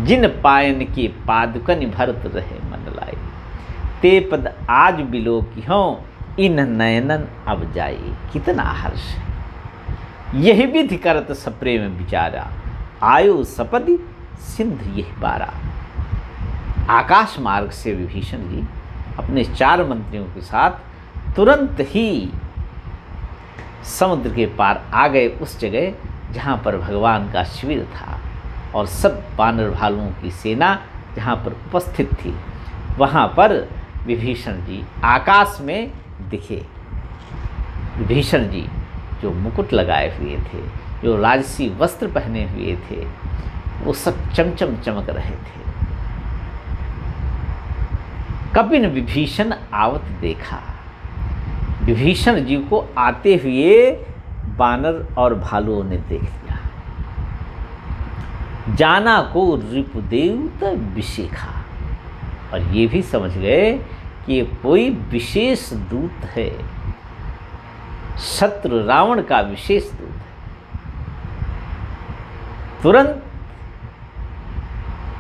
जिन पायन के पादुकन भरत रहे मन लाई, ते पद आज बिलो की हों इन नयनन अब जाई। कितना हर्ष है। यही विधि करत सप्रेम विचारा, आयो सपदि सिंधु यही बारा। आकाश मार्ग से विभीषण जी अपने 4 मंत्रियों के साथ तुरंत ही समुद्र के पार आ गए, उस जगह जहाँ पर भगवान का शिविर था और सब वानर भालुओं की सेना जहाँ पर उपस्थित थी। वहाँ पर विभीषण जी आकाश में दिखे। विभीषण जी जो मुकुट लगाए हुए थे, जो राजसी वस्त्र पहने हुए थे, वो सब चमचम चमक रहे थे। कपिन विभीषण आवत देखा। विभीषण जी को आते हुए बानर और भालुओं ने देख लिया। जाना को रिपुदेव विशेखा, और ये भी समझ गए कि ये कोई विशेष दूत है, शत्रु रावण का विशेष दूत है। तुरंत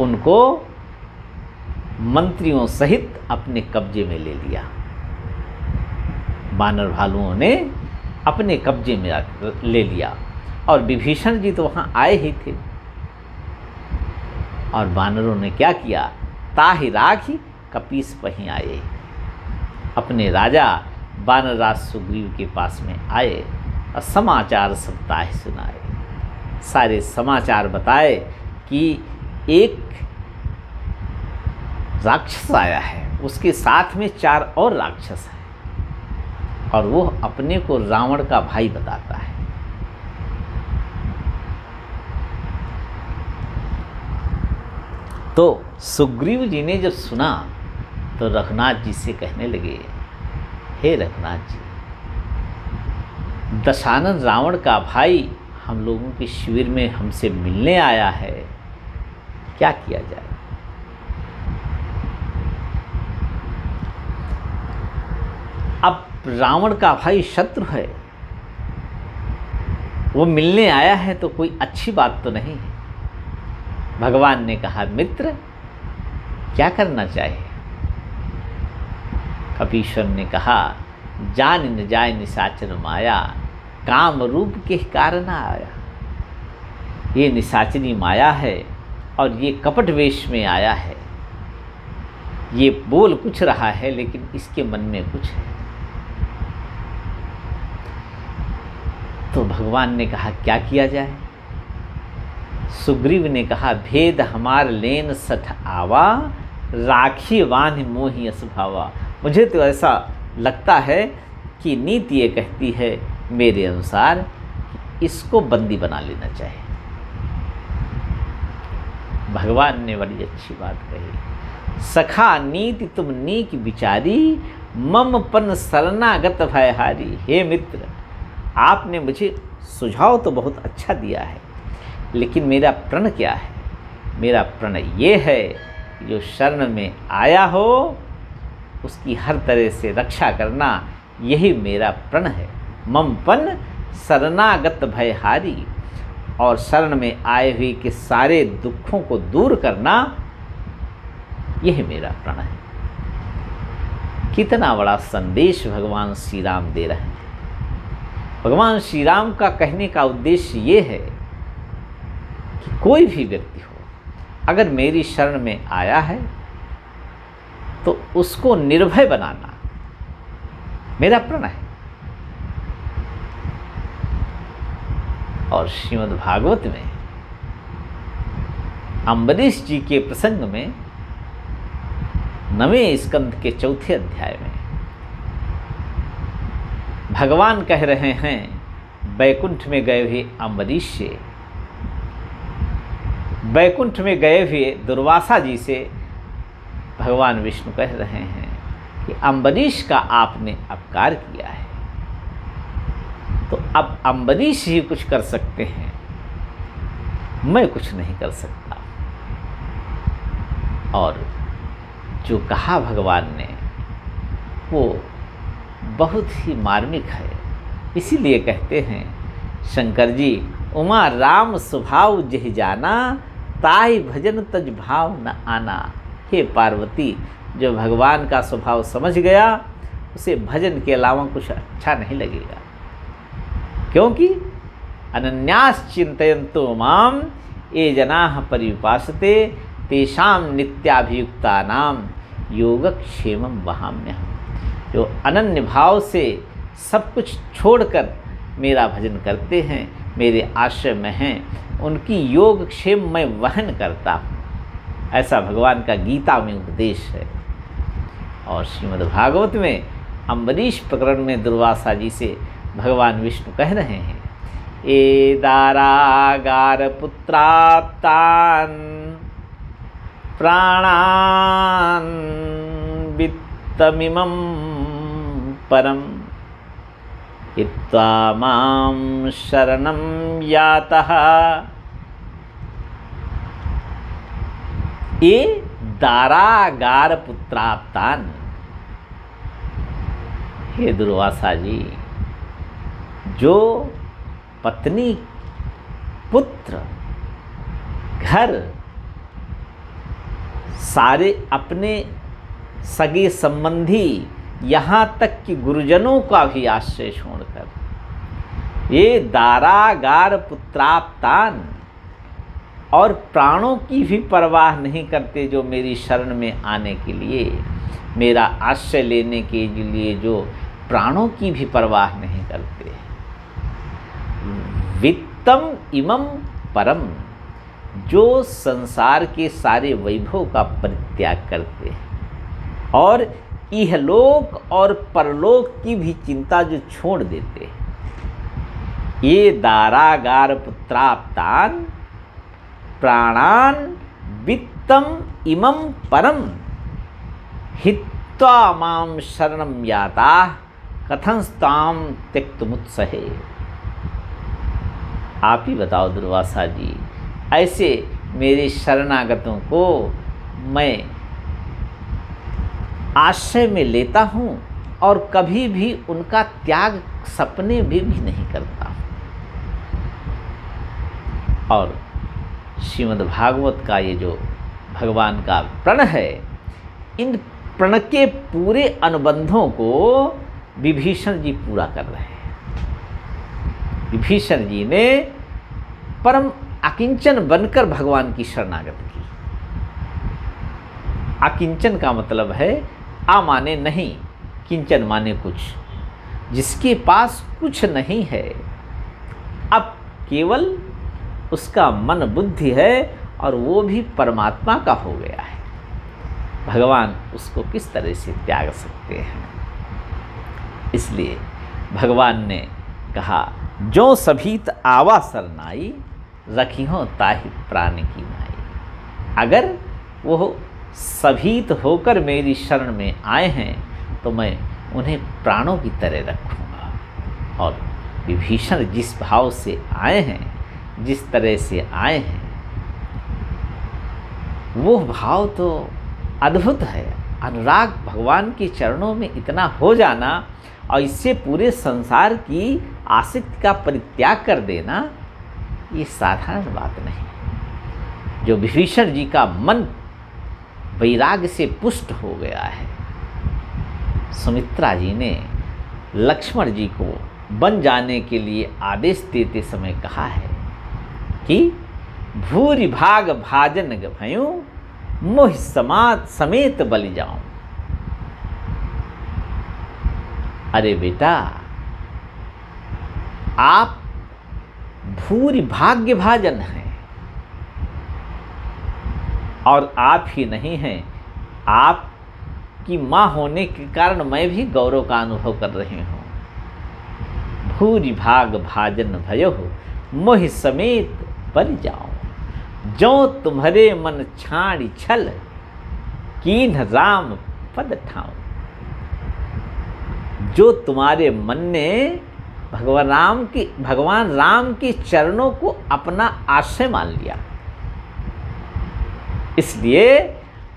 उनको मंत्रियों सहित अपने कब्जे में ले लिया। वानर भालुओं ने अपने कब्जे में ले लिया और विभीषण जी तो वहाँ आए ही थे। और वानरों ने क्या किया, ताहि राखी कपीस पहीं आए। अपने राजा वानरराज सुग्रीव के पास में आए और समाचार सब ताहि सुनाए। सारे समाचार बताए कि एक राक्षस आया है, उसके साथ में 4 और राक्षस हैं और वो अपने को रावण का भाई बताता है। तो सुग्रीव जी ने जब सुना तो रघुनाथ जी से कहने लगे, हे रघुनाथ जी, दशानन रावण का भाई हम लोगों के शिविर में हमसे मिलने आया है, क्या किया जाए। अब रावण का भाई शत्रु है, वो मिलने आया है तो कोई अच्छी बात तो नहीं है। भगवान ने कहा, मित्र क्या करना चाहिए। कपीश्वर ने कहा, जान न जाय निशाचर माया, काम रूप के कारण आया। ये निशाचनी माया है और ये कपट वेश में आया है। ये बोल कुछ रहा है लेकिन इसके मन में कुछ है। तो भगवान ने कहा, क्या किया जाए। सुग्रीव ने कहा, भेद हमार लेन सठ आवा, राखी वान मोहि असभावा। मुझे तो ऐसा लगता है कि नीति ये कहती है मेरे अनुसार कि इसको बंदी बना लेना चाहिए। भगवान ने बड़ी अच्छी बात कही, सखा नीति तुम नीक विचारी, मम पन शरणागत भयहारी। हे मित्र, आपने मुझे सुझाव तो बहुत अच्छा दिया है, लेकिन मेरा प्रण क्या है। मेरा प्रण ये है कि जो शरण में आया हो उसकी हर तरह से रक्षा करना, यही मेरा प्रण है। ममपन शरणागत भयहारी, और शरण में आए हुए के सारे दुखों को दूर करना, यही मेरा प्रण है। कितना बड़ा संदेश भगवान श्री राम दे रहे हैं। भगवान श्री राम का कहने का उद्देश्य ये है कि कोई भी व्यक्ति हो, अगर मेरी शरण में आया है तो उसको निर्भय बनाना मेरा प्रण है। और श्रीमद् भागवत में अम्बरीश जी के प्रसंग में 9वें स्कंद के 4थे अध्याय में भगवान कह रहे हैं, बैकुंठ में गए हुए अम्बरीश से, बैकुंठ में गए हुए दुर्वासा जी से भगवान विष्णु कह रहे हैं कि अम्बरीश का आपने अपकार किया है, तो अब अम्बरीश ही कुछ कर सकते हैं, मैं कुछ नहीं कर सकता। और जो कहा भगवान ने वो बहुत ही मार्मिक है। इसीलिए कहते हैं शंकर जी, उमा राम स्वभाव जहि जाना, ताहि भजन तज भाव न आना। हे पार्वती, जो भगवान का स्वभाव समझ गया उसे भजन के अलावा कुछ अच्छा नहीं लगेगा, क्योंकि अनन्यास चिंतयन्तो माम ये जनाः पर्युपासते तेषाम नित्याभियुक्तानाम योगक्षेमम वहाम्यहम्। जो अनन्य भाव से सब कुछ छोड़कर मेरा भजन करते हैं, मेरे आश्रय में हैं, उनकी योगक्षेम मैं वहन करता हूँ। ऐसा भगवान का गीता में उपदेश है। और श्रीमद् भागवत में अम्बरीश प्रकरण में दुर्वासा जी से भगवान विष्णु कह रहे हैं, ए दारागार पुत्राप्तान प्राणान वित्तमिमं परम हित्वा मां शरणं यातः। ये दारागार पुत्राप्तान, हे दुर्वासा जी, जो पत्नी, पुत्र, घर, सारे अपने सगे संबंधी, यहाँ तक कि गुरुजनों का भी आश्रय छोड़कर, ये दारागार पुत्राप्तान, और प्राणों की भी परवाह नहीं करते, जो मेरी शरण में आने के लिए, मेरा आश्रय लेने के लिए जो प्राणों की भी परवाह नहीं करते। वित्तम इमं परम, जो संसार के सारे वैभव का परित्याग करते हैं और इहलोक और परलोक की भी चिंता जो छोड़ देते हैं। ये दारागार पुत्राप्तान प्राणान वित्तम इमं परम हित्वा मां शरणं याता कथंस्ताम त्यक्तुमुत्सहे। आप ही बताओ दुर्वासा जी, ऐसे मेरे शरणागतों को मैं आश्रय में लेता हूँ और कभी भी उनका त्याग सपने में भी नहीं करता हूँ। और श्रीमद् भागवत का ये जो भगवान का प्रण है, इन प्रण के पूरे अनुबंधों को विभीषण जी पूरा कर रहे हैं। विभीषण जी ने परम अकिंचन बनकर भगवान की शरणागत की। अकिंचन का मतलब है आ माने नहीं, किंचन माने कुछ, जिसके पास कुछ नहीं है, अब केवल उसका मन बुद्धि है और वो भी परमात्मा का हो गया है। भगवान उसको किस तरह से त्याग सकते हैं। इसलिए भगवान ने कहा, जो सभीत आवा सरनाई रखी हो ताहि प्राण की नाई। अगर वो सभीत होकर मेरी शरण में आए हैं तो मैं उन्हें प्राणों की तरह रखूँगा। और विभीषण जिस भाव से आए हैं, जिस तरह से आए हैं, वो भाव तो अद्भुत है। अनुराग भगवान के चरणों में इतना हो जाना और इससे पूरे संसार की आसक्ति का परित्याग कर देना, ये साधारण बात नहीं। जो विभीषण जी का मन वैराग्य से पुष्ट हो गया है। सुमित्रा जी ने लक्ष्मण जी को बन जाने के लिए आदेश देते समय कहा है कि भूरि भाग भाजन भयूं मोह समात समेत बलि जाऊं। अरे बेटा, आप भूरि भाग्य भाजन हैं और आप ही नहीं हैं, आपकी माँ होने के कारण मैं भी गौरव का अनुभव कर रही हूँ। भूरि भाग भाजन भयो मोह समेत बलि जाऊं। जो तुम्हारे मन छाड़ी छल कीन्ह राम पद ठाऊं। जो तुम्हारे मन ने भगवान राम के चरणों को अपना आश्रय मान लिया, इसलिए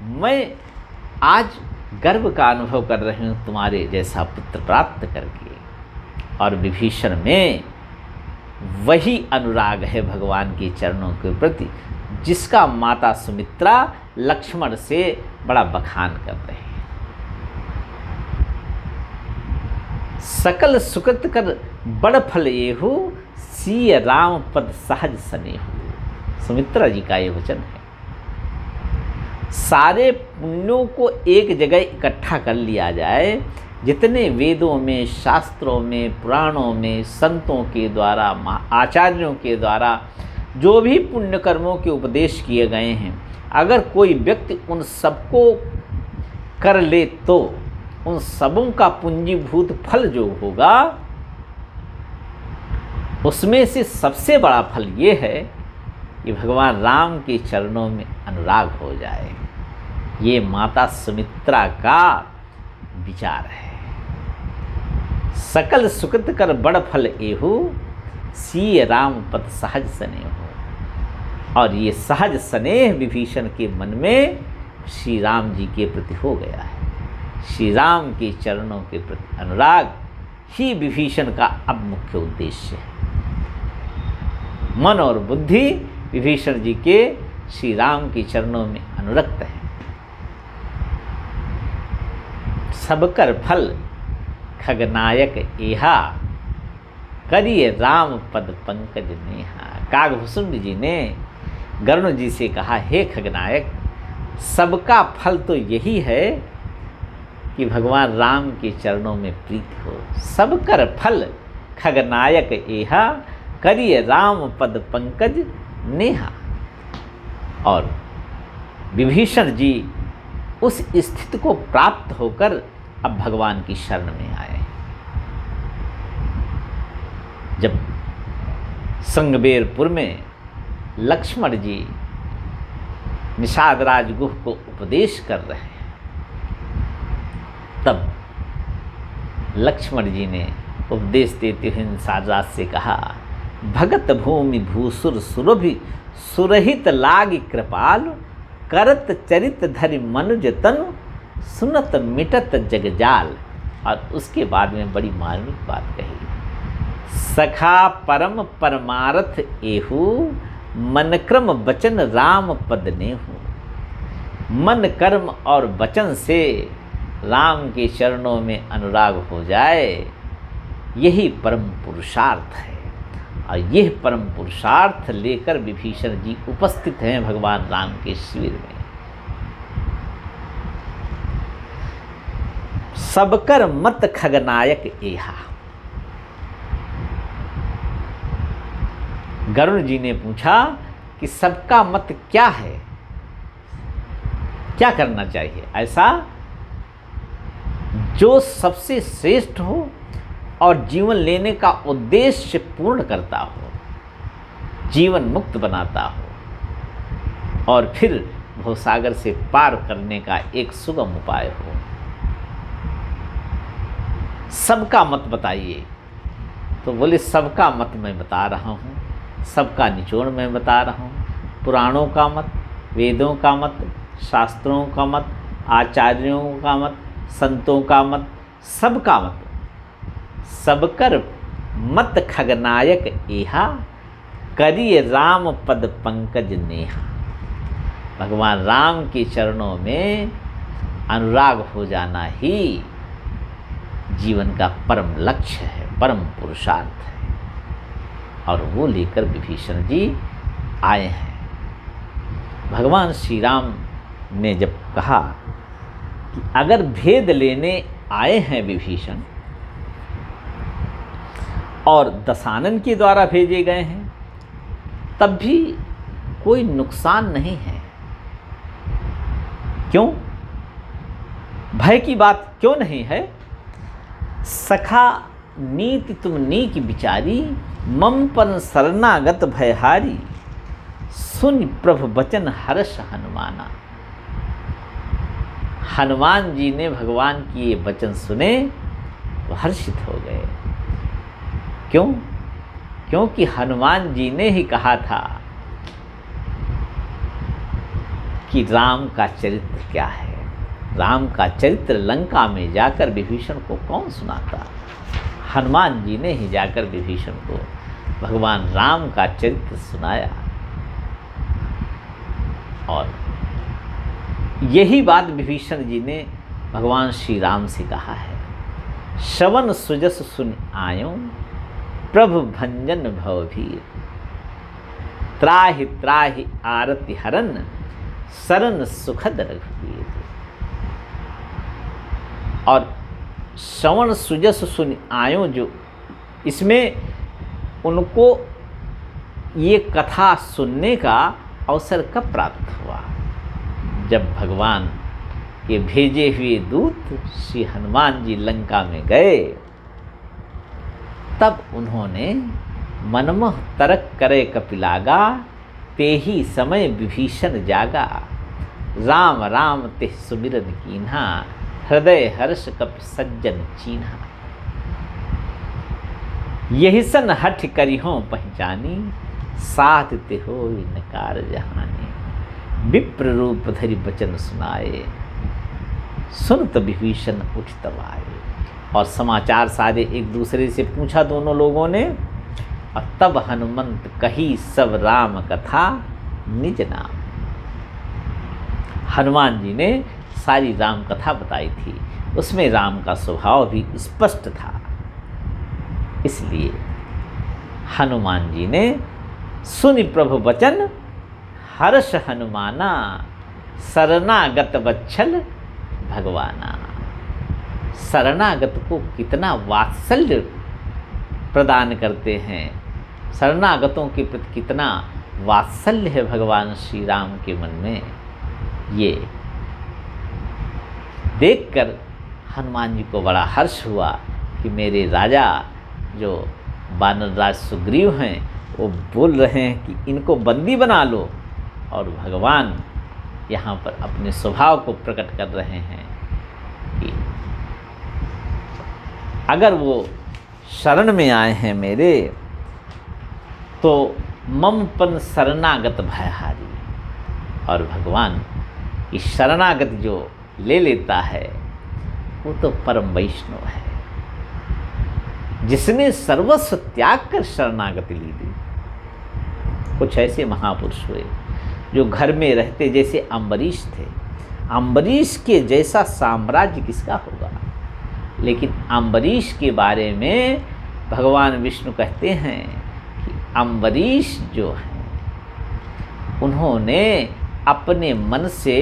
मैं आज गर्व का अनुभव कर रही हूँ तुम्हारे जैसा पुत्र प्राप्त करके। और विभीषण में वही अनुराग है भगवान के चरणों के प्रति जिसका माता सुमित्रा लक्ष्मण से बड़ा बखान कर रहे हैं। सकल सुकृत कर बड़ फल येहु, सिय राम पद सहज सनेहु। सुमित्रा जी का ये वचन है। सारे पुण्यों को एक जगह इकट्ठा कर लिया जाए, जितने वेदों में, शास्त्रों में, पुराणों में, संतों के द्वारा, आचार्यों के द्वारा जो भी पुण्य कर्मों के उपदेश किए गए हैं, अगर कोई व्यक्ति उन सबको कर ले तो उन सबों का पूंजीभूत फल जो होगा, उसमें से सबसे बड़ा फल ये है कि भगवान राम के चरणों में अनुराग हो जाए। ये माता सुमित्रा का विचार है। सकल सुकृत कर बड़ फल एहु, सिय राम पद सहज स्नेहु। और ये सहज स्नेह विभीषण के मन में श्री राम जी के प्रति हो गया है। श्री राम के चरणों के प्रति अनुराग ही विभीषण का अब मुख्य उद्देश्य है। मन और बुद्धि विभीषण जी के श्री राम के चरणों में अनुरक्त है। सबकर फल खगनायक एहा, करिए राम पद पंकज नेहा। कागभूषुंड जी ने गरुण जी से कहा, हे खगनायक, सबका फल तो यही है कि भगवान राम के चरणों में प्रीति हो। सबकर फल खगनायक एहा, करिए राम पद पंकज नेहा। और विभीषण जी उस स्थिति को प्राप्त होकर अब भगवान की शरण में आए। जब संगबेरपुर में लक्ष्मण जी निषाद राजगुह को उपदेश कर रहे हैं, तब लक्ष्मण जी ने उपदेश देते हुए निषाद राज से कहा, भगत भूमि भूसुर सुरभि सुरहित लागी कृपाल, करत चरित धरि मनुज तनु, सुनत मिटत जगजाल। और उसके बाद में बड़ी मार्मिक बात कही, सखा परम परमारथ एहु, मन क्रम वचन राम पद नेहु। मन कर्म और वचन से राम के चरणों में अनुराग हो जाए, यही परम पुरुषार्थ है। और यह परम पुरुषार्थ लेकर विभीषण जी उपस्थित हैं भगवान राम के शिविर में। सबकर मत खगनायक एहा। गरुण जी ने पूछा कि सबका मत क्या है, क्या करना चाहिए ऐसा जो सबसे श्रेष्ठ हो और जीवन लेने का उद्देश्य पूर्ण करता हो, जीवन मुक्त बनाता हो और फिर भवसागर से पार करने का एक सुगम उपाय हो। सबका मत बताइए। तो बोले, सबका मत मैं बता रहा हूँ, सबका निचोड़ मैं बता रहा हूँ। पुराणों का मत, वेदों का मत, शास्त्रों का मत, आचार्यों का मत, संतों का मत, सबका मत। सबकर मत खगनायक एहा, करिए राम पद पंकज नेहा। भगवान राम के चरणों में अनुराग हो जाना ही जीवन का परम लक्ष्य है, परम पुरुषार्थ है। और वो लेकर विभीषण जी आए हैं। भगवान श्री राम ने जब कहा कि अगर भेद लेने आए हैं विभीषण और दशानन के द्वारा भेजे गए हैं, तब भी कोई नुकसान नहीं है। क्यों? भय की बात क्यों नहीं है? सखा नीति तुम नीक विचारी, मम पन शरणागत भयहारी, सुन प्रभु वचन हर्ष हनुमाना। हनुमान जी ने भगवान की ये वचन सुने तो हर्षित हो गए। क्यों? क्योंकि हनुमान जी ने ही कहा था कि राम का चरित्र क्या है। राम का चरित्र लंका में जाकर विभीषण को कौन सुनाता? हनुमान जी ने ही जाकर विभीषण को भगवान राम का चरित्र सुनाया। और यही बात विभीषण जी ने भगवान श्री राम से कहा है, श्रवण सुजस सुन आयो प्रभु भंजन भवभीर, त्राहि त्राहि आरति हरन शरण सुखद रघुवीर। और श्रवण सुजस सुन आयो, जो इसमें उनको ये कथा सुनने का अवसर कब प्राप्त हुआ? जब भगवान के भेजे हुए दूत श्री हनुमान जी लंका में गए, तब उन्होंने मनमोह तरक करे कपिलागा, तेही समय विभीषण जागा, राम राम तिह सुमिरन कीन्हा, हृदय हर्ष कपि सज्जन चीन्हा। यही सन हठ करिहों पहचानी, साथ ते होई नकार जहानी, विप्र रूप धरि बचन सुनाए, सुनत विभीषण उठ तब आए। और समाचार सारे एक दूसरे से पूछा दोनों लोगों ने, और तब हनुमंत कही सब राम कथा निज नाम। हनुमान जी ने सारी राम कथा बताई थी, उसमें राम का स्वभाव भी स्पष्ट था। इसलिए हनुमान जी ने सुनि प्रभु वचन, हर्ष हनुमाना, शरणागत वत्सल भगवाना। शरणागत को कितना वात्सल्य प्रदान करते हैं, शरणागतों के प्रति कितना वात्सल्य है भगवान श्री राम के मन में, ये देखकर हनुमान जी को बड़ा हर्ष हुआ कि मेरे राजा जो वानर राज सुग्रीव हैं वो बोल रहे हैं कि इनको बंदी बना लो, और भगवान यहाँ पर अपने स्वभाव को प्रकट कर रहे हैं कि अगर वो शरण में आए हैं मेरे, तो ममपन शरणागत भयहारी। और भगवान की शरणागत जो ले लेता है वो तो परम वैष्णव है, जिसने सर्वस्व त्याग कर शरणागति ली थी। कुछ ऐसे महापुरुष हुए जो घर में रहते, जैसे अम्बरीश थे। अम्बरीश के जैसा साम्राज्य किसका होगा, लेकिन अम्बरीश के बारे में भगवान विष्णु कहते हैं कि अम्बरीश जो हैं उन्होंने अपने मन से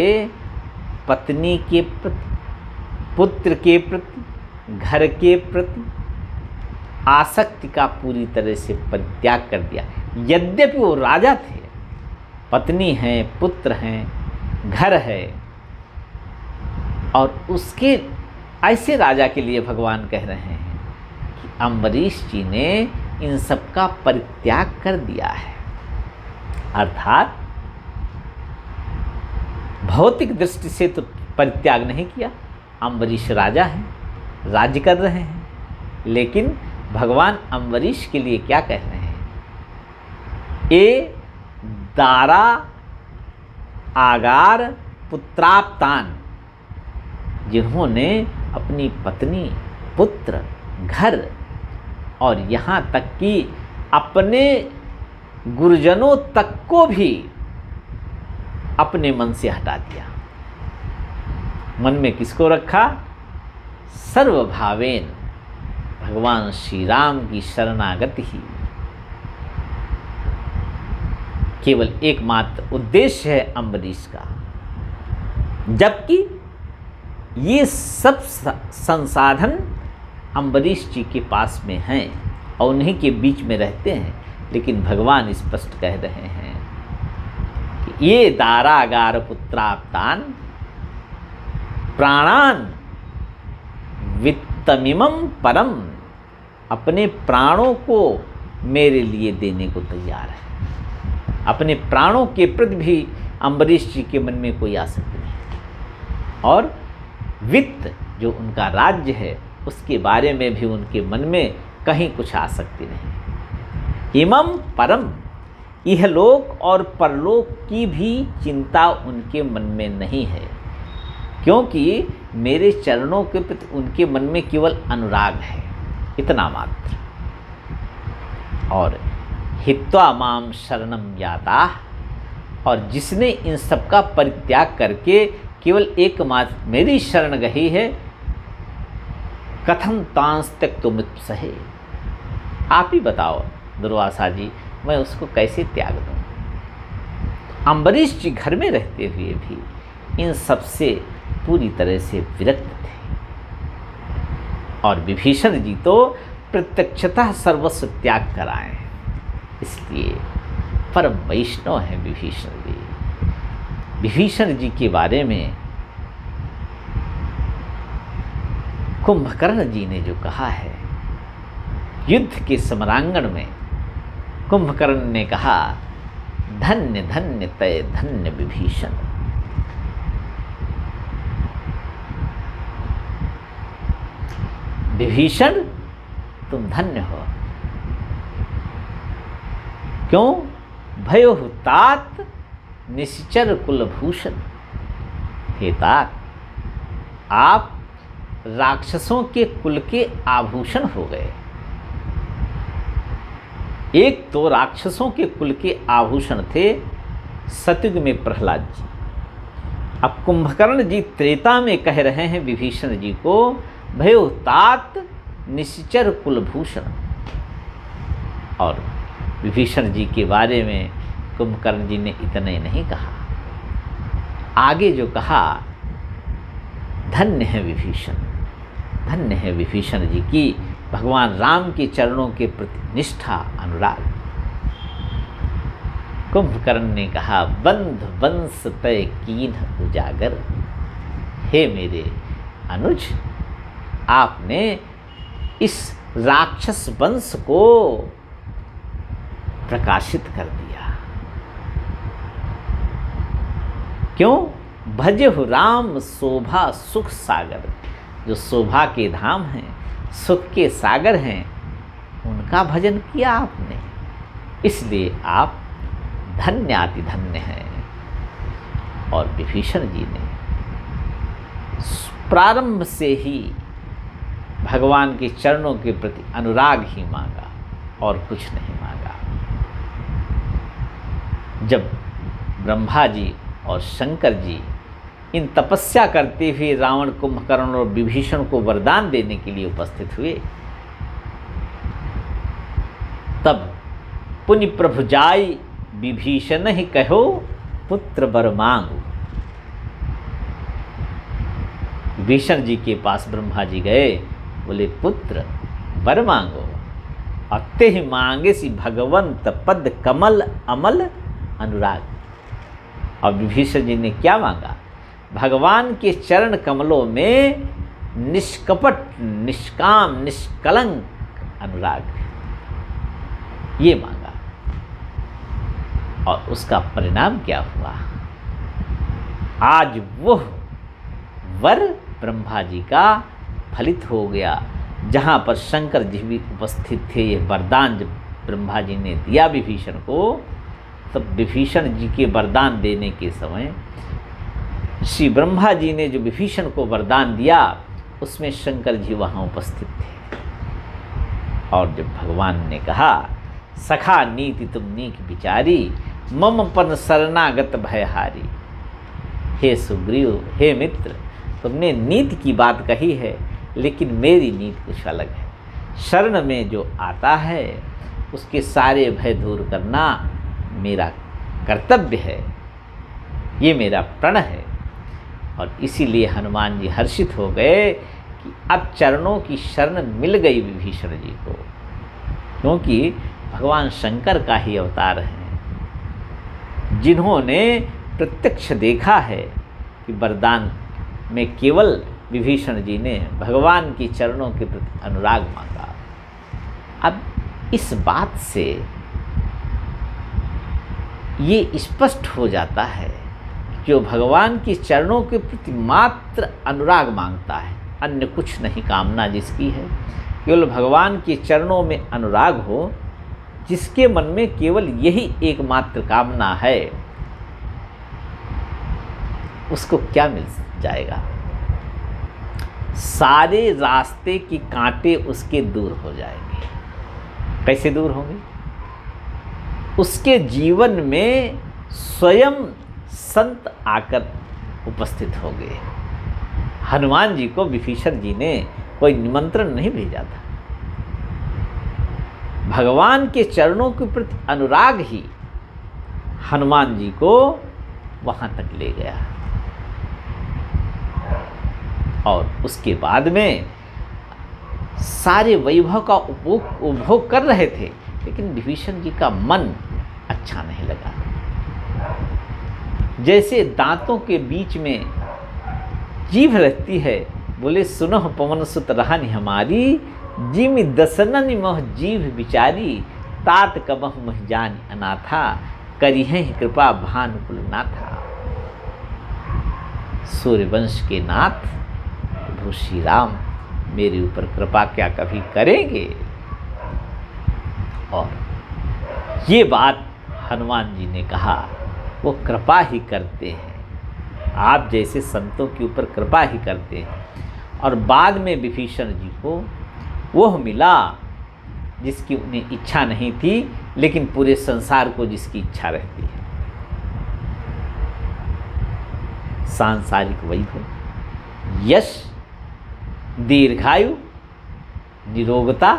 पत्नी के प्रति, पुत्र के प्रति, घर के प्रति आसक्ति का पूरी तरह से परित्याग कर दिया। यद्यपि वो राजा थे, पत्नी है, पुत्र हैं, घर है, और उसके ऐसे राजा के लिए भगवान कह रहे हैं कि अम्बरीश जी ने इन सब का परित्याग कर दिया है। अर्थात भौतिक दृष्टि से तो परित्याग नहीं किया, अम्बरीश राजा हैं, राज्य कर रहे हैं, लेकिन भगवान अम्बरीश के लिए क्या कह रहे हैं? ए दारा आगार पुत्राप्तान, जिन्होंने अपनी पत्नी, पुत्र, घर और यहाँ तक कि अपने गुरुजनों तक को भी अपने मन से हटा दिया। मन में किसको रखा? सर्वभावेन भगवान श्री राम की शरणागति ही केवल एकमात्र उद्देश्य है अम्बरीश का। जबकि ये सब संसाधन अम्बरीश जी के पास में हैं और उन्हीं के बीच में रहते हैं, लेकिन भगवान स्पष्ट कह रहे हैं कि ये दारागार पुत्राप्तान प्राणान वित्तमिमं परम, अपने प्राणों को मेरे लिए देने को तैयार है। अपने प्राणों के प्रति भी अम्बरीश जी के मन में कोई आसक्ति नहीं, और वित्त जो उनका राज्य है उसके बारे में भी उनके मन में कहीं कुछ आसक्ति नहीं। इमं परम, इहलोक और परलोक की भी चिंता उनके मन में नहीं है, क्योंकि मेरे चरणों के प्रति उनके मन में केवल अनुराग है, इतना मात्र। और हित्वा माम शरणम याता और जिसने इन सब का परित्याग करके केवल एकमात्र मेरी शरण गही है, कथम तांस त्यक्तुमिति सहे। आप ही बताओ दुर्वासा जी, मैं उसको कैसे त्याग दूँ। अम्बरीश जी घर में रहते हुए भी इन सब से पूरी तरह से विरक्त थे, और विभीषण जी तो प्रत्यक्षतः सर्वस्व त्याग कर आए हैं, इसलिए परम वैष्णव हैं विभीषण जी। विभीषण जी के बारे में कुंभकर्ण जी ने जो कहा है, युद्ध के समरांगण में कुंभकर्ण ने कहा, धन्य धन्य तय धन्य विभीषण। विभीषण तुम धन्य हो। क्यों? भयो तात निश्चर कुलभूषण। हे तात, आप राक्षसों के कुल के आभूषण हो गए। एक तो राक्षसों के कुल के आभूषण थे सतयुग में प्रहलाद जी, अब कुंभकर्ण जी त्रेता में कह रहे हैं विभीषण जी को, भयो तात निश्चर कुलभूषण। और विभीषण जी के बारे में कुंभकर्ण जी ने इतना ही नहीं कहा, आगे जो कहा, धन्य है विभीषण, धन्य है विभीषण जी की भगवान राम के चरणों के प्रति निष्ठा अनुराग। कुंभकर्ण ने कहा, बंध वंश तय कीन उजागर। हे मेरे अनुज, आपने इस राक्षस वंश को प्रकाशित कर दिया। क्यों? भजहु राम शोभा सुख सागर। जो शोभा के धाम हैं, सुख के सागर हैं, उनका भजन किया आपने, इसलिए आप धन्याति धन्य हैं। और विभीषण जी ने प्रारंभ से ही भगवान के चरणों के प्रति अनुराग ही मांगा और कुछ नहीं मांगा। जब ब्रह्मा जी और शंकर जी इन तपस्या करते हुए रावण, कुंभकर्ण और विभीषण को वरदान देने के लिए उपस्थित हुए, तब पुनि प्रभु जाई विभीषण ही कहो पुत्र वर मांगो। विभीषण जी के पास ब्रह्मा जी गए, बोले पुत्र वर मांगो। अत्ते ही मांगे सी भगवंत पद कमल अमल अनुराग। और विभीषण जी ने क्या मांगा? भगवान के चरण कमलों में निष्कपट, निष्काम, निष्कलंक अनुराग, ये मांगा। और उसका परिणाम क्या हुआ? आज वह वर ब्रह्मा जी का फलित हो गया। जहाँ पर शंकर जी भी उपस्थित थे, ये वरदान जब ब्रह्मा जी ने दिया विभीषण को, तब विभीषण जी के वरदान देने के समय श्री ब्रह्मा जी ने जो विभीषण को वरदान दिया, उसमें शंकर जी वहाँ उपस्थित थे। और जब भगवान ने कहा, सखा नीति तुम नीक विचारी, मम पन शरणागत भयहारी। हे सुग्रीव, हे मित्र, तुमने नीति की बात कही है, लेकिन मेरी नीति कुछ अलग है। शरण में जो आता है उसके सारे भय दूर करना मेरा कर्तव्य है, ये मेरा प्रण है। और इसीलिए हनुमान जी हर्षित हो गए कि अब चरणों की शरण मिल गई विभीषण जी को, क्योंकि भगवान शंकर का ही अवतार हैं, जिन्होंने प्रत्यक्ष देखा है कि वरदान में केवल विभीषण जी ने भगवान के चरणों के प्रति अनुराग मांगा। अब इस बात से ये स्पष्ट हो जाता है, जो भगवान के चरणों के प्रति मात्र अनुराग मांगता है, अन्य कुछ नहीं कामना जिसकी है, केवल भगवान के चरणों में अनुराग हो, जिसके मन में केवल यही एकमात्र कामना है, उसको क्या मिल जाएगा? सारे रास्ते के कांटे उसके दूर हो जाएंगे। कैसे दूर होंगे? उसके जीवन में स्वयं संत आकर उपस्थित हो गए। हनुमान जी को विभीषण जी ने कोई निमंत्रण नहीं भेजा था। भगवान के चरणों के प्रति अनुराग ही हनुमान जी को वहां तक ले गया। और उसके बाद में सारे वैभव का उपभोग कर रहे थे, लेकिन विभीषण जी का मन अच्छा नहीं लगा। जैसे दांतों के बीच में जीभ रहती है, बोले सुनो पवन सुत रहनि हमारी, जिमि दसनन मोह जीभ बिचारी, तात कबहु मह जान अनाथा, करिहें कृपा भानुकुल नाथा। सूर्यवंश के नाथ प्रभु श्री राम मेरे ऊपर कृपा क्या कभी करेंगे? और ये बात हनुमान जी ने कहा, वो कृपा ही करते हैं, आप जैसे संतों के ऊपर कृपा ही करते हैं। और बाद में विभीषण जी को वह मिला जिसकी उन्हें इच्छा नहीं थी, लेकिन पूरे संसार को जिसकी इच्छा रहती है। सांसारिक वैभव, यश, दीर्घायु, निरोगता,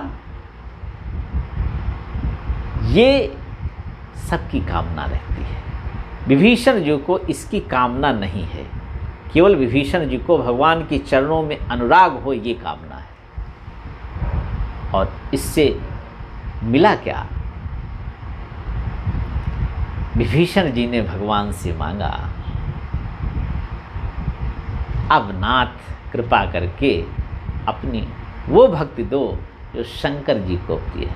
ये सबकी कामना रहती है। विभीषण जी को इसकी कामना नहीं है, केवल विभीषण जी को भगवान के चरणों में अनुराग हो, ये कामना है। और इससे मिला क्या? विभीषण जी ने भगवान से मांगा, अब नाथ कृपा करके अपनी वो भक्ति दो जो शंकर जी को प्रिय है।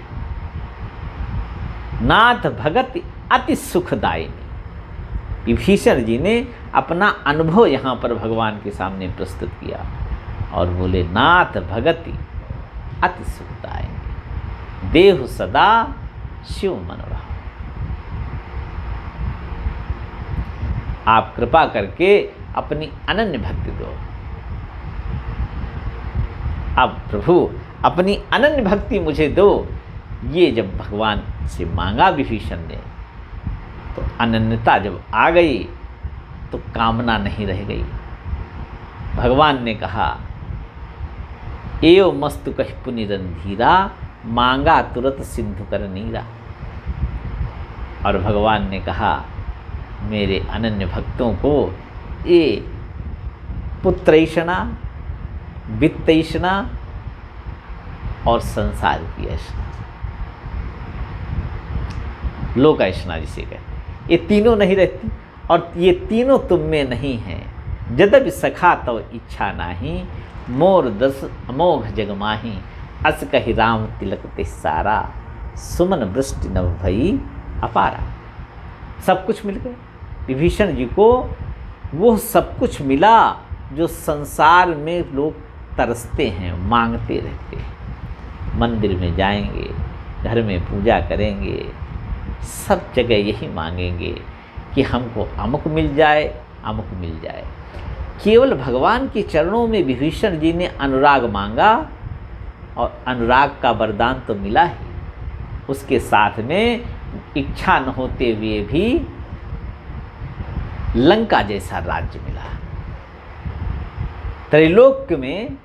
नाथ भगति अति सुखदायिनी। विभीषण जी ने अपना अनुभव यहाँ पर भगवान के सामने प्रस्तुत किया और बोले, नाथ भगति अति सुखदायिनी, देहु सदा शिव मनोरम। आप कृपा करके अपनी अनन्य भक्ति दो। अब प्रभु अपनी अनन्य भक्ति मुझे दो। ये जब भगवान से मांगा विभीषण ने, तो अनन्यता जब आ गई तो कामना नहीं रह गई। भगवान ने कहा, एव मस्तु कहि पुनि रंधीरा, मांगा तुरत सिंधु कर नीरा। और भगवान ने कहा, मेरे अनन्य भक्तों को ये पुत्रैषणा, वित्तैषणा और संसार की ऐषणा, लोक ऐषणा जिसे कहते हैं, ये तीनों नहीं रहती। और ये तीनों तुम में नहीं हैं। यद्यपि सखा तव इच्छा नाही, मोर दस अमोघ जगमाही, अस कहि राम तिलक ते सारा, सुमन वृष्टि नभ भई अपारा। सब कुछ मिल गया विभीषण जी को, वो सब कुछ मिला जो संसार में लोग तरसते हैं, मांगते रहते हैं। मंदिर में जाएंगे, घर में पूजा करेंगे, सब जगह यही मांगेंगे कि हमको अमुक मिल जाए, अमुक मिल जाए। केवल भगवान के चरणों में विभीषण जी ने अनुराग मांगा और अनुराग का वरदान तो मिला ही, उसके साथ में इच्छा न होते हुए भी लंका जैसा राज्य मिला। त्रैलोक्य में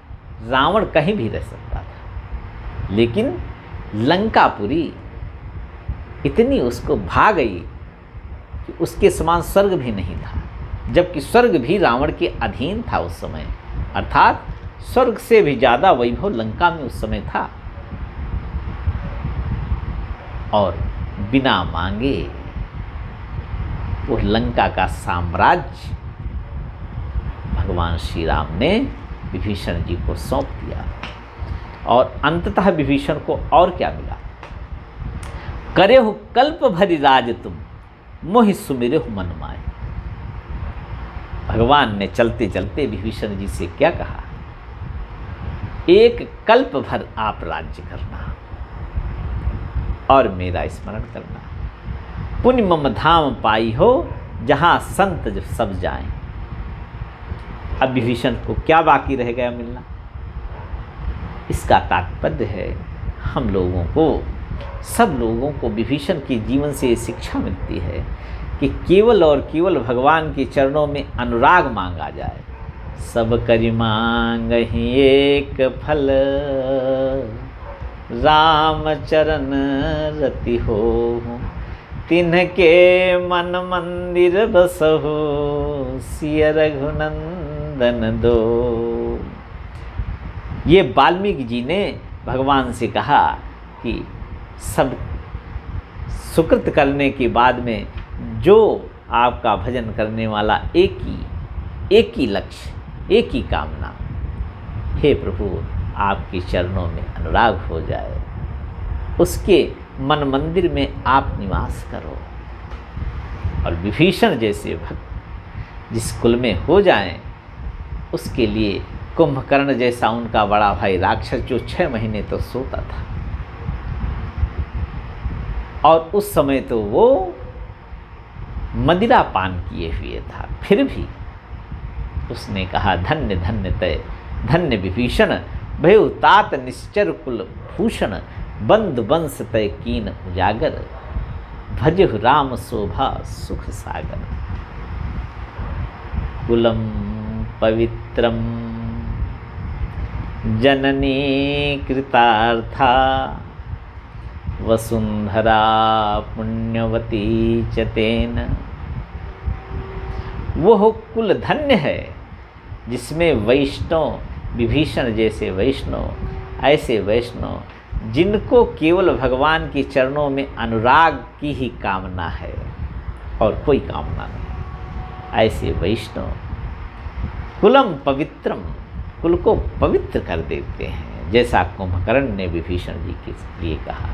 रावण कहीं भी रह सकता था, लेकिन लंकापुरी इतनी उसको भा गई कि उसके समान स्वर्ग भी नहीं था, जबकि स्वर्ग भी रावण के अधीन था उस समय। अर्थात स्वर्ग से भी ज़्यादा वैभव लंका में उस समय था। और बिना मांगे वो लंका का साम्राज्य भगवान श्री राम ने विभीषण जी को सौंप दिया। और अंततः विभीषण को और क्या मिला? करे हो कल्प भरि राज तुम, मोहि सुमिरे हो मन माय। भगवान ने चलते चलते विभीषण जी से क्या कहा? एक कल्प भर आप राज्य करना और मेरा स्मरण करना। पुण्य मम धाम पाई हो, जहां संत जब सब जाएं। अब विभीषण को क्या बाकी रह गया मिलना? इसका तात्पर्य है, हम लोगों को, सब लोगों को विभीषण के जीवन से ये शिक्षा मिलती है कि केवल और केवल भगवान के चरणों में अनुराग मांगा जाए। सब करि मांग ही एक फल, राम चरण रति हो, तिन्हके मन मंदिर बसहु, सिय रघुनंदन दो। ये वाल्मीकि जी ने भगवान से कहा कि सब सुकृत करने के बाद में जो आपका भजन करने वाला एक ही लक्ष्य, एक ही कामना, हे प्रभु आपके चरणों में अनुराग हो जाए, उसके मन मंदिर में आप निवास करो। और विभीषण जैसे भक्त जिस कुल में हो जाएं, उसके लिए कुंभकर्ण जैसा उनका बड़ा भाई राक्षस जो 6 महीने तो सोता था, और उस समय तो वो मदिरा पान किए हुए था, फिर भी उसने कहा धन्य धन्य तय धन्य विभीषण, भयउ तात निश्चर कुल भूषण, बंद वंश तय कीन उजागर, भजहु राम शोभा सुख सागर। कुलम पवित्रम जननी कृतार्था, वसुंधरा पुण्यवती च तेन। वह कुल धन्य है जिसमें वैष्णव, विभीषण जैसे वैष्णव, ऐसे वैष्णव जिनको केवल भगवान के चरणों में अनुराग की ही कामना है और कोई कामना नहीं, ऐसे वैष्णव कुलम पवित्रम, कुल को पवित्र कर देते हैं, जैसा कुंभकर्ण ने विभीषण जी के लिए कहा।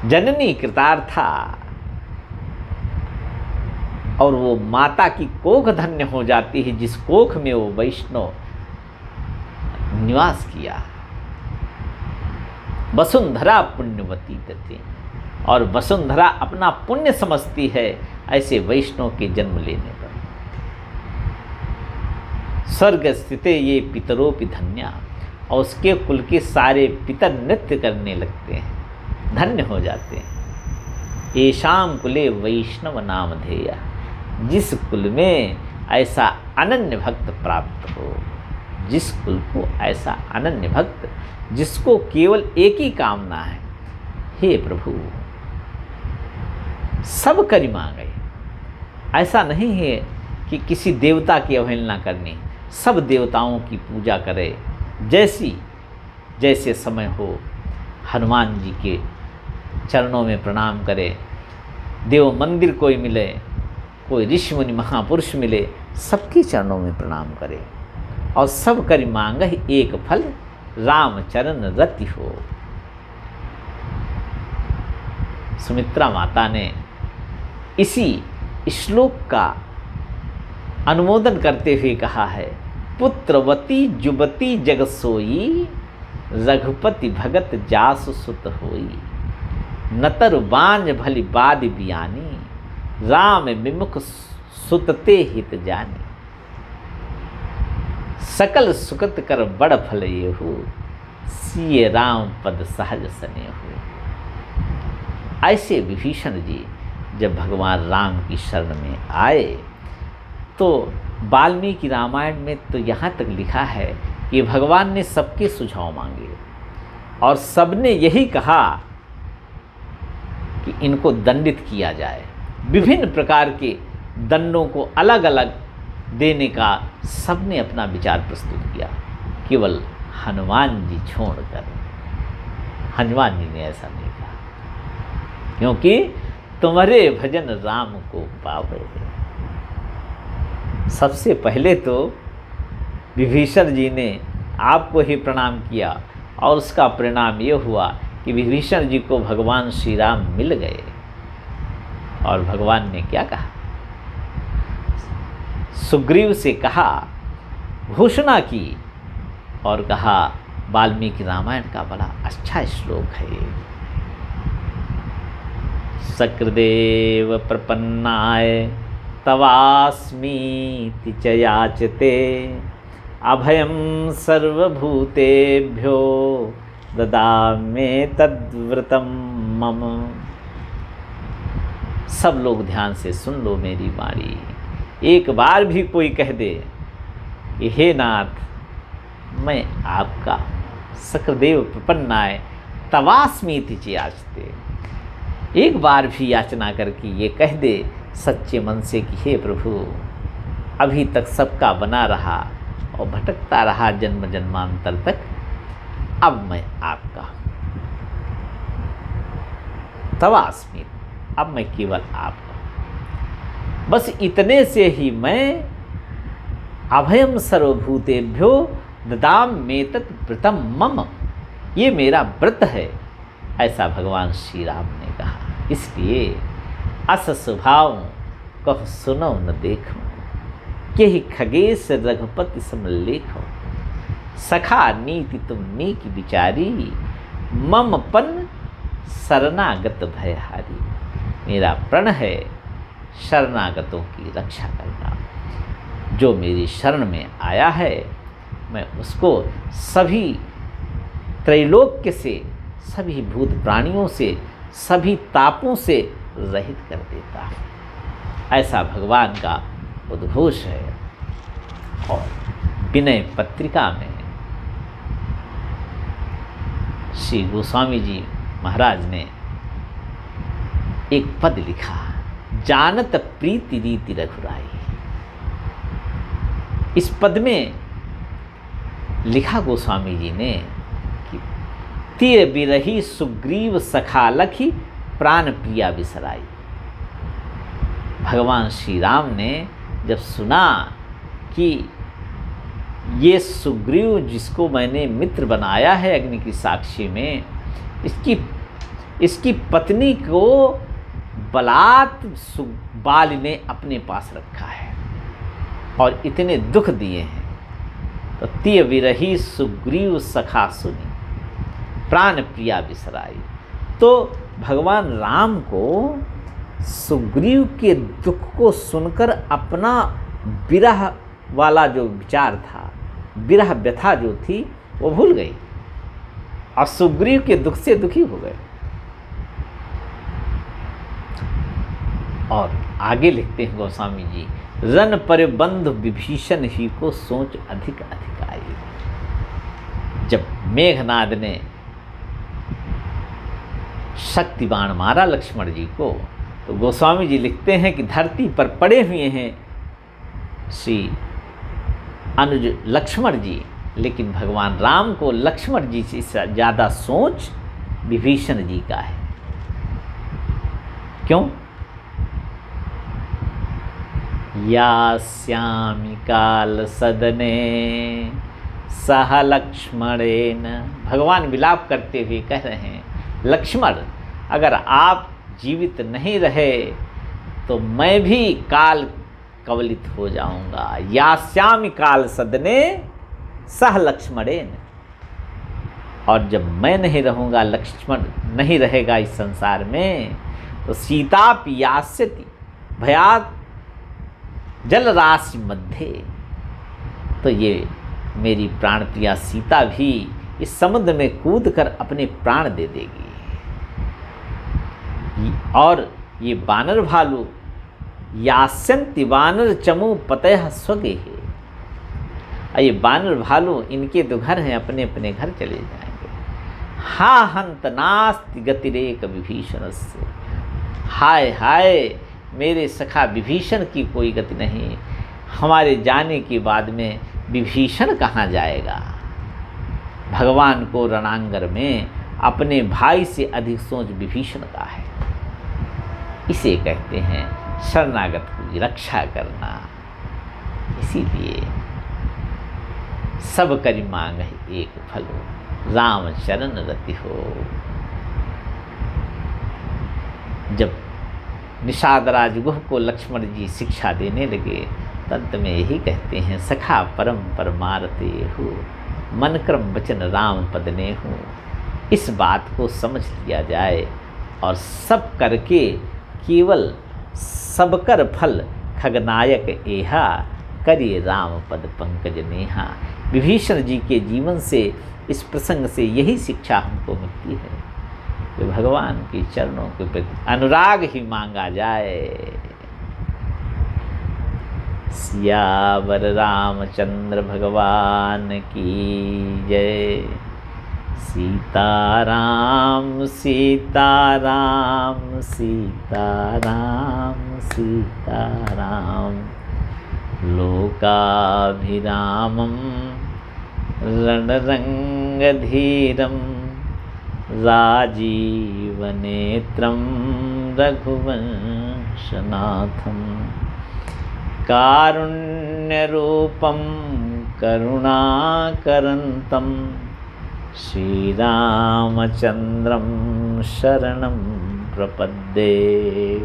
जननी कृतार्था, और वो माता की कोख धन्य हो जाती है जिस कोख में वो वैष्णव निवास किया। वसुंधरा पुण्यवती तथे, और वसुंधरा अपना पुण्य समझती है ऐसे वैष्णव के जन्म लेने पर। स्वर्ग स्थिते ये पितरोपि धन्या, और उसके कुल के सारे पितर नृत्य करने लगते हैं, धन्य हो जाते हैं। येषां कुले वैष्णव नामधेय, जिस कुल में ऐसा अनन्य भक्त प्राप्त हो, जिस कुल को ऐसा अनन्य भक्त जिसको केवल एक ही कामना है, हे प्रभु सब करि मांगे। ऐसा नहीं है कि किसी देवता की अवहेलना करनी, सब देवताओं की पूजा करे, जैसे समय हो हनुमान जी के चरणों में प्रणाम करे, देव मंदिर कोई मिले, कोई ऋषि मुनि महापुरुष मिले, सबके चरणों में प्रणाम करे, और सब करि मांगहि एक फल, राम चरण रति हो। सुमित्रा माता ने इसी श्लोक का अनुमोदन करते हुए कहा है, पुत्रवती जुबती जग सोई, रघुपति भगत जासु सुत होई, नतर बांझ भली बादि बियानी, राम विमुख सुतते हित जानी। सकल सुकृत कर बड़ फल येहु, सिय राम पद सहज सनेहु। ऐसे विभीषण जी जब भगवान राम की शरण में आए तो वाल्मीकि रामायण में तो यहाँ तक लिखा है कि भगवान ने सबके सुझाव मांगे और सबने यही कहा कि इनको दंडित किया जाए। विभिन्न प्रकार के दंडों को अलग अलग देने का सबने अपना विचार प्रस्तुत किया, केवल हनुमान जी छोड़कर। हनुमान जी ने ऐसा नहीं कहा, क्योंकि तुम्हारे भजन राम को पावे। सबसे पहले तो विभीषण जी ने आपको ही प्रणाम किया और उसका परिणाम ये हुआ कि विभीषण जी को भगवान श्री राम मिल गए। और भगवान ने क्या कहा, सुग्रीव से कहा, घोषणा की और कहा, वाल्मीकि रामायण का बड़ा अच्छा श्लोक है। सकृदेव प्रपन्नाय तवास्मीति च याचते, अभयं सर्वभूतेभ्यो ददामे तद्व्रतं मम। सब लोग ध्यान से सुन लो मेरी वाणी। एक बार भी कोई कह दे कि हे नाथ मैं आपका सकलदेव प्रपन्नाय तवास्मीति याचते, एक बार भी याचना करके ये कह दे सच्चे मन से कि हे प्रभु, अभी तक सबका बना रहा और भटकता रहा जन्म जन्मांतर तक, अब मैं आपका तवास्मी, अब मैं केवल आपका। बस इतने से ही मैं अभयम सर्वभूतेभ्यो ददाम मेतत् व्रतम मम, ये मेरा व्रत है, ऐसा भगवान श्री राम ने कहा। इसलिए अस स्वभाव कह सुनो न देखो, यही खगेश रघुपति समलेखो, सखा नीति तुम नीक विचारी, मम पन शरणागत भयहारी। मेरा प्रण है शरणागतों की रक्षा करना। जो मेरी शरण में आया है मैं उसको सभी त्रैलोक्य से, सभी भूत प्राणियों से, सभी तापों से रहित कर देता हूँ। ऐसा भगवान का उद्घोष है। और विनय पत्रिका में श्री गोस्वामी जी महाराज ने एक पद लिखा, जानत प्रीति रीति रघुराई। इस पद में लिखा गोस्वामी जी ने कि तीर बिरही सुग्रीव सखा लखी प्राण प्रिया बिसराई। भगवान श्री राम ने जब सुना कि ये सुग्रीव जिसको मैंने मित्र बनाया है अग्नि की साक्षी में, इसकी पत्नी को बलात् बाल ने अपने पास रखा है और इतने दुख दिए हैं, तो तिय विरही सुग्रीव सखा सुनी प्राण प्रिया बिसराई। तो भगवान राम को सुग्रीव के दुख को सुनकर अपना विरह वाला जो विचार था, विरह व्यथा जो थी, वो भूल गई और सुग्रीव के दुख से दुखी हो गए। और आगे लिखते हैं गोस्वामी जी, रन पर बंधु विभीषण ही को सोच अधिक अधिक आई। जब मेघनाद ने शक्ति बाण मारा लक्ष्मण जी को, तो गोस्वामी जी लिखते हैं कि धरती पर पड़े हुए हैं श्री अनुज लक्ष्मण जी, लेकिन भगवान राम को लक्ष्मण जी से ज़्यादा सोच विभीषण जी का है। क्यों? यास्यामि काल सदने सह लक्ष्मणेन। भगवान विलाप करते हुए कह रहे हैं, लक्ष्मण अगर आप जीवित नहीं रहे तो मैं भी काल कवलित हो जाऊंगा। यास्यामि काल सदने सह लक्ष्मणेन। और जब मैं नहीं रहूँगा, लक्ष्मण नहीं रहेगा इस संसार में, तो सीता पियास्यति भयात् जल राशि मध्य। तो ये मेरी प्राण प्रिया सीता भी इस समुद्र में कूद कर अपने प्राण दे देगी। और ये बानर भालू यास्यन्ति वानर चमू पतयः स्वगेहे। ये बानर भालू, इनके तो घर हैं, अपने अपने घर चले जाएंगे। हा हंत नास्ति गतिरेक विभीषणस्य। हाय हाय, मेरे सखा विभीषण की कोई गति नहीं। हमारे जाने के बाद में विभीषण कहाँ जाएगा? भगवान को रणांगण में अपने भाई से अधिक सोच विभीषण का है। इसे कहते हैं शरणागत की रक्षा करना। इसीलिए सब करि मांगहि एक फलो, राम शरण रति हो। जब निषाद राजगुह को लक्ष्मण जी शिक्षा देने लगे, तंत में यही कहते हैं, सखा परम परमारते हो, मन क्रम वचन राम पद ने हो। इस बात को समझ लिया जाए और सब करके केवल सबकर फल खगनायक एहा, करिए राम पद पंकज नेहा। विभीषण जी के जीवन से, इस प्रसंग से यही शिक्षा हमको मिलती है कि भगवान की चरणों के प्रति अनुराग ही मांगा जाए। सियावर रामचंद्र भगवान की जय। सीताराम सीताराम सीताराम सीताराम। लोकाभिरामं रणरङ्गधीरं राजीवनेत्रं रघुवंशनाथं। कारुण्यरूपं करुणाकरन्तं श्रीरामचन्द्रं शरणं प्रपद्ये।